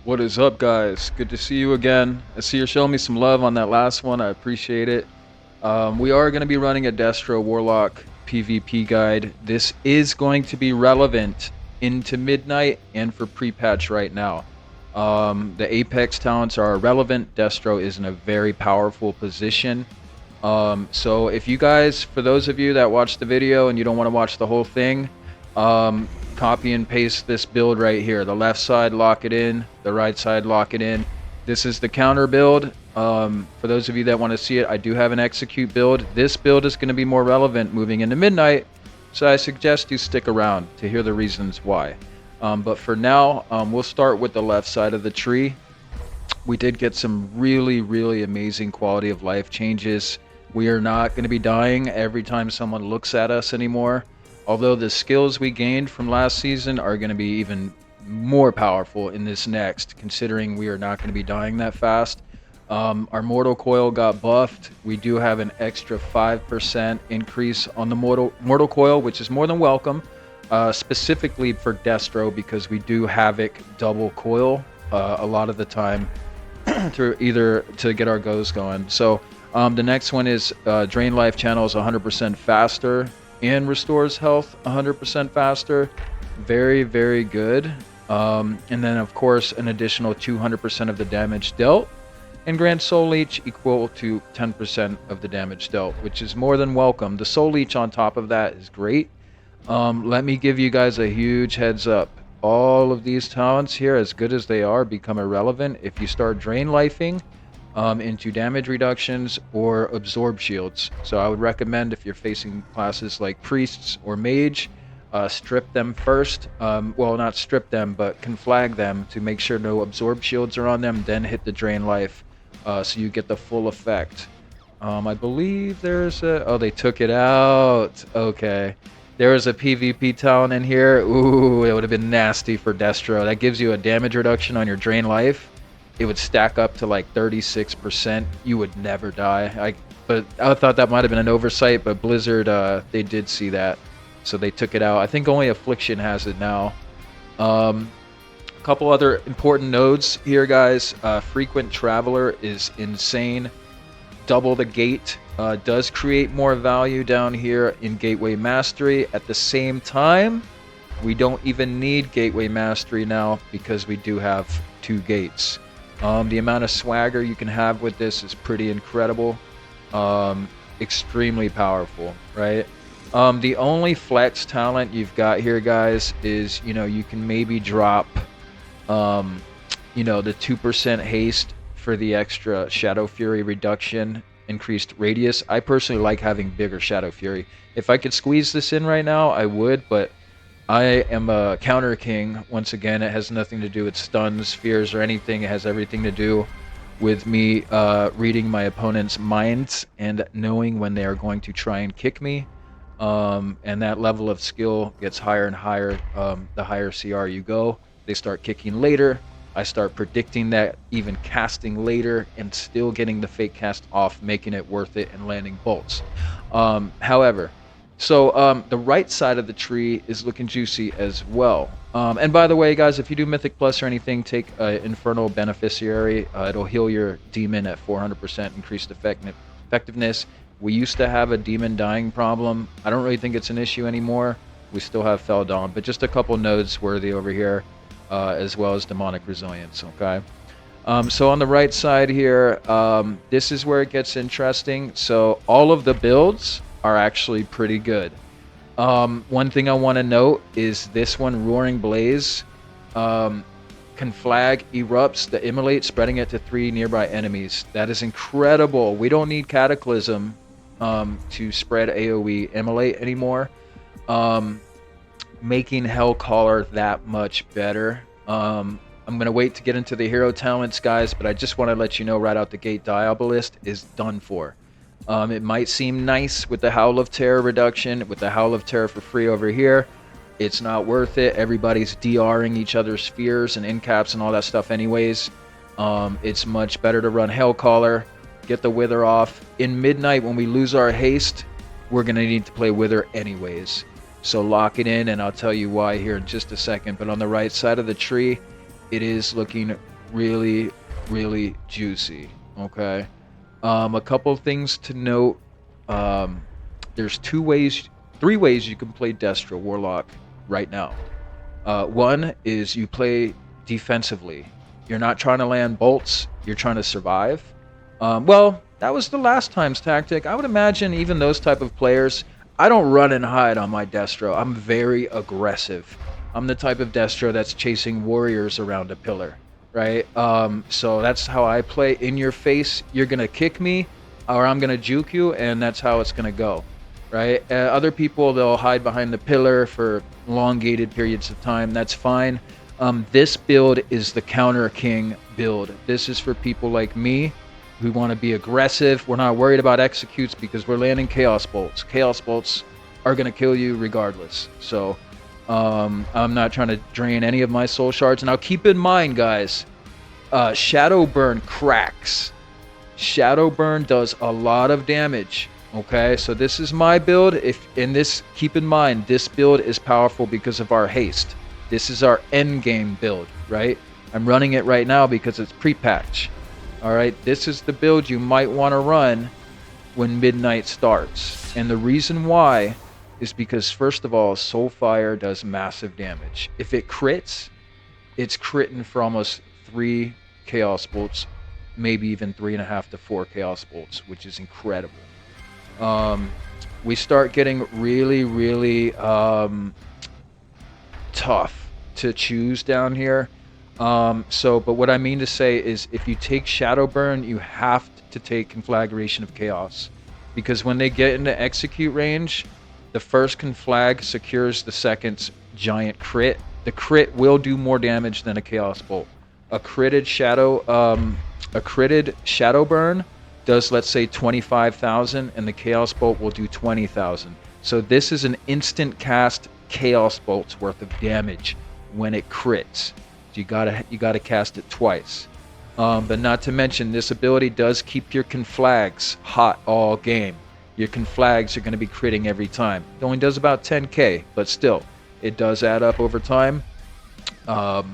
What is up, guys? Good to see you again. I see you're showing me some love on that last one. I appreciate it. We are going to be running a Destro Warlock PvP guide. This is going to be relevant into midnight and for pre-patch right now. The Apex talents are relevant. Destro is in a very powerful position. So if you guys, for those of you that watch the video and you don't want to watch the whole thing, copy and paste this build right here. The left side, lock it in. The right side, lock it in. This is the counter build. For those of you that want to see it, I do have an execute build. This build is going to be more relevant moving into midnight, so I suggest you stick around to hear the reasons why. But for now, we'll start with the left side of the tree. We did get some really amazing quality of life changes. We are not going to be dying every time someone looks at us anymore. Although the skills we gained from last season are going to be even more powerful in this next, considering we are not going to be dying that fast. Our Mortal Coil got buffed. We do have an extra 5% increase on the Mortal Coil, which is more than welcome, specifically for Destro, because we do Havoc double coil a lot of the time to get our goes going. So the next one is Drain Life Channel is 100% faster and restores health 100% faster. Very good. And then of course an additional 200% of the damage dealt, and grants Soul Leech equal to 10% of the damage dealt, which is more than welcome. The Soul Leech on top of that is great. Let me give you guys a huge heads up. All of these talents here, as good as they are, become irrelevant if you start Drain Lifing into damage reductions or absorb shields. So I would recommend, if you're facing classes like priests or mage, strip them first. Well, not strip them, but conflag them to make sure no absorb shields are on them, then hit the drain life so you get the full effect. I believe there's a... Oh, they took it out. Okay. There was a PvP talent in here. Ooh, it would have been nasty for Destro. That gives you a damage reduction on your drain life. It would stack up to like 36%. You would never die. But I thought that might have been an oversight, but Blizzard, they did see that, so they took it out. I think only Affliction has it now. A couple other important nodes here, guys. Frequent Traveler is insane. Double the gate does create more value down here in Gateway Mastery. At the same time, we don't even need Gateway Mastery now because we do have 2 gates. The amount of swagger you can have with this is pretty incredible. Extremely powerful, right? The only flex talent you've got here, guys, is, you can maybe drop, the 2% haste for the extra Shadow Fury reduction, increased radius. I personally like having bigger Shadow Fury. If I could squeeze this in right now, I would, but I am a counter king. Once again, it has nothing to do with stuns, fears, or anything. It has everything to do with me reading my opponent's minds and knowing when they are going to try and kick me. And that level of skill gets higher and higher the higher CR you go. They start kicking later. I start predicting that, even casting later and still getting the fake cast off, making it worth it and landing bolts. However, so the right side of the tree is looking juicy as well. And by the way, guys, if you do Mythic Plus or anything, take Infernal Beneficiary. It'll heal your demon at 400% increased effectiveness. We used to have a demon dying problem. I don't really think it's an issue anymore. We still have Fell Dawn, but just a couple nodes worthy over here, as well as Demonic Resilience, okay? So on the right side here, this is where it gets interesting. So all of the builds are actually pretty good. One thing I want to note is this one, Roaring Blaze, can flag erupts the immolate, spreading it to 3 nearby enemies. That is incredible. We don't need Cataclysm to spread AoE immolate anymore, making Hellcaller that much better. I'm going to wait to get into the hero talents, guys, but I just want to let you know right out the gate, Diabolist is done for. It might seem nice with the Howl of Terror reduction, with the Howl of Terror for free over here. It's not worth it. Everybody's DRing each other's fears and incaps and all that stuff anyways. It's much better to run Hellcaller, get the Wither off. In midnight, when we lose our haste, we're going to need to play Wither anyways. So lock it in, and I'll tell you why here in just a second. But on the right side of the tree, it is looking really, really juicy. Okay. A couple things to note. Um, there's 3 ways you can play Destro Warlock right now. One is you play defensively. You're not trying to land bolts. You're trying to survive. Well, that was the last time's tactic. I would imagine even those type of players. I don't run and hide on my Destro. I'm very aggressive. I'm the type of Destro that's chasing warriors around a pillar, right? So that's how I play. In your face, you're gonna kick me, or I'm gonna juke you, and that's how it's gonna go, right? Other people, they'll hide behind the pillar for elongated periods of time. That's fine. This build is the counter king build. This is for people like me who want to be aggressive. We're not worried about executes because we're landing chaos bolts. Chaos bolts are going to kill you regardless. So I'm not trying to drain any of my soul shards. Now keep in mind, guys, Shadow Burn cracks. Shadow Burn does a lot of damage. Okay, so this is my build. Keep in mind, this build is powerful because of our haste. This is our end game build, right? I'm running it right now because it's pre-patch. All right, this is the build you might want to run when midnight starts. And the reason why is because, first of all, Soulfire does massive damage. If it crits, it's critting for almost 3 Chaos Bolts, maybe even 3.5 to 4 Chaos Bolts, which is incredible. We start getting really, really tough to choose down here. But what I mean to say is, if you take Shadow Burn, you have to take Conflagration of Chaos, because when they get into execute range, the first conflag secures the second's giant crit. The crit will do more damage than a Chaos Bolt. A critted Shadow Burn does, let's say, 25,000, and the Chaos Bolt will do 20,000. So this is an instant cast Chaos Bolt's worth of damage when it crits. So you gotta cast it twice. But not to mention, this ability does keep your conflags hot all game. Your conflags are going to be critting every time. It only does about 10k, but still, it does add up over time. But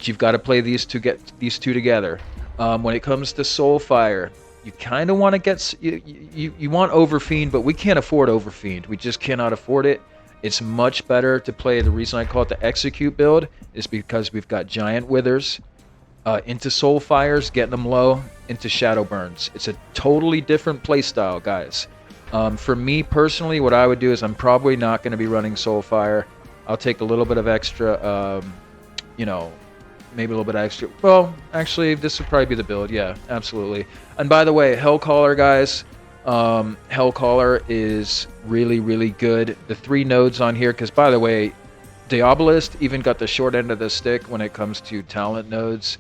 you've got to play these two together. When it comes to Soulfire, you kind of want to get you want Overfiend, but we can't afford Overfiend. We just cannot afford it. It's much better to play. The reason I call it the execute build is because we've got giant withers into Soulfires, getting them low, into Shadow Burns. It's a totally different playstyle, guys. For me personally, what I would do is, I'm probably not going to be running Soulfire. I'll take a little bit of extra, maybe a little bit extra. Well, actually, this would probably be the build. Yeah, absolutely. And by the way, Hellcaller, guys, Hellcaller is really, really good. The 3 nodes on here, because by the way, Diabolist even got the short end of the stick when it comes to talent nodes.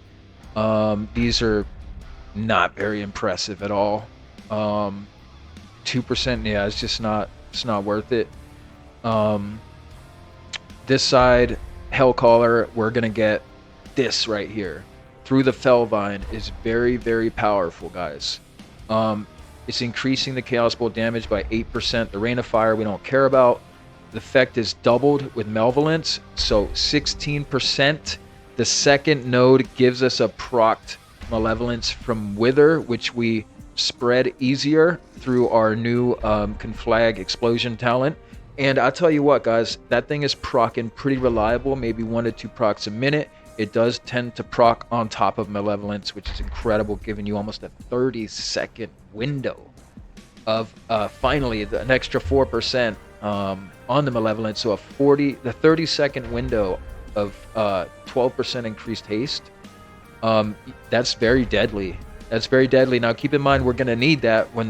These are not very impressive at all. 2%, yeah, it's just not worth it. This side, Hellcaller, we're gonna get this right here. Through the Fellvine is very, very powerful, guys. It's increasing the Chaos Bolt damage by 8%. The Rain of Fire we don't care about. The effect is doubled with Malevolence, so 16%. The second node gives us a procced Malevolence from Wither, which we spread easier through our new Conflag Explosion talent. And I'll tell you what, guys, that thing is proccing pretty reliable, maybe 1 to 2 procs a minute. It does tend to proc on top of Malevolence, which is incredible, giving you almost a 30-second window of finally an extra 4% on the Malevolence. So the 30-second window of 12% increased haste. That's very deadly. That's very deadly. Now keep in mind, we're going to need that when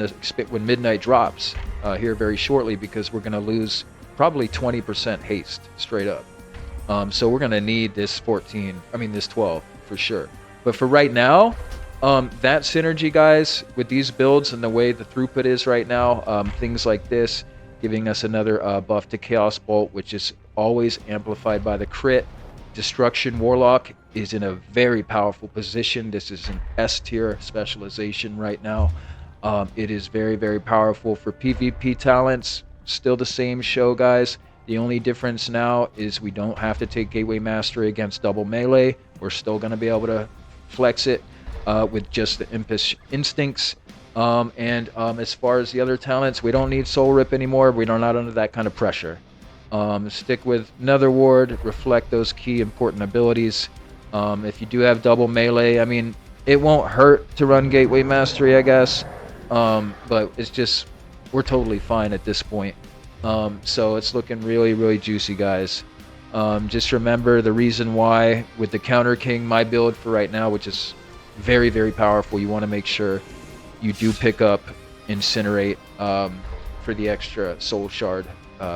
midnight drops here very shortly, because we're going to lose probably 20% haste straight up. So we're going to need this 12 for sure. But for right now, that synergy, guys, with these builds and the way the throughput is right now, things like this, giving us another buff to Chaos Bolt, which is always amplified by the crit. Destruction Warlock is in a very powerful position. This is an S tier specialization right now. It is very, very powerful for PvP talents. Still the same show, guys. The only difference now is we don't have to take Gateway Mastery against double melee. We're still going to be able to flex it with just the instincts. As far as the other talents, we don't need Soul Rip anymore. We're not under that kind of pressure. Stick with Nether Ward, reflect those key important abilities. If you do have double melee, I mean, it won't hurt to run Gateway Mastery, I guess. But it's just, we're totally fine at this point. So it's looking really, really juicy, guys. Just remember the reason why with the Counter King, my build for right now, which is very, very powerful, you want to make sure you do pick up Incinerate for the extra Soul Shard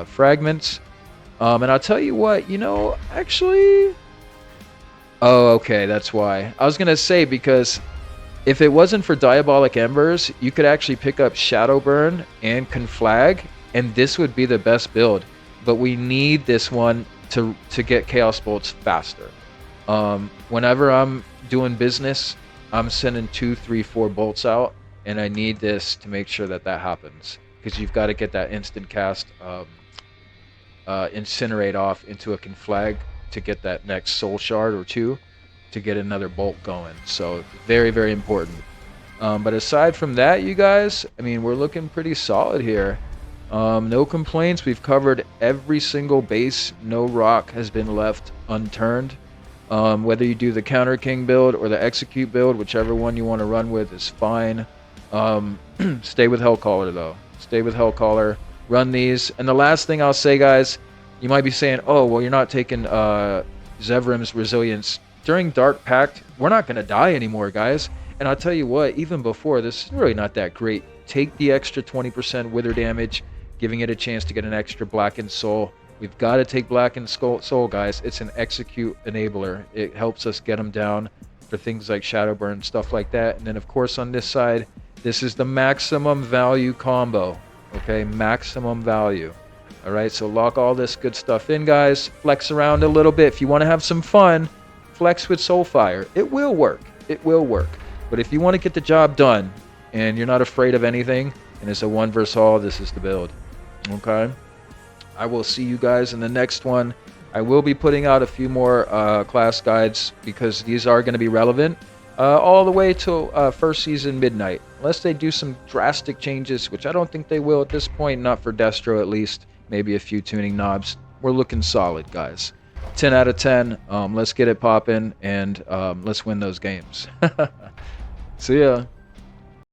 fragments. And I'll tell you what, actually... Oh, okay, that's why. I was going to say, because if it wasn't for Diabolic Embers, you could actually pick up Shadowburn and Conflag, and this would be the best build. But we need this one to get Chaos Bolts faster. Whenever I'm doing business, I'm sending 2, 3, 4 bolts out, and I need this to make sure that happens. Because you've got to get that instant cast Incinerate off into a Conflag to get that next Soul Shard or 2 to get another bolt going. So very, very important. But aside from that, you guys, I mean, we're looking pretty solid here. No complaints. We've covered every single base. No rock has been left unturned. Whether you do the Counter King build or the Execute build, whichever one you want to run with is fine. Stay with Hellcaller, though. Stay with Hellcaller. Run these. And the last thing I'll say, guys, you might be saying, oh, well, you're not taking Zevrim's Resilience. During Dark Pact, we're not going to die anymore, guys. And I'll tell you what, even before, this is really not that great. Take the extra 20% Wither damage, giving it a chance to get an extra Blackened Soul. We've got to take Blackened Soul, guys. It's an Execute enabler. It helps us get them down for things like Shadowburn, stuff like that. And then, of course, on this side, this is the maximum value combo. Okay, maximum value. All right, so lock all this good stuff in, guys. Flex around a little bit. If you want to have some fun, flex with Soulfire. It will work. It will work. But if you want to get the job done and you're not afraid of anything and it's a 1 versus all, this is the build. Okay? I will see you guys in the next one. I will be putting out a few more class guides because these are going to be relevant all the way till first season midnight. Unless they do some drastic changes, which I don't think they will at this point, not for Destro at least. Maybe a few tuning knobs. We're looking solid, guys. 10 out of 10. Let's get it popping, and let's win those games. See ya.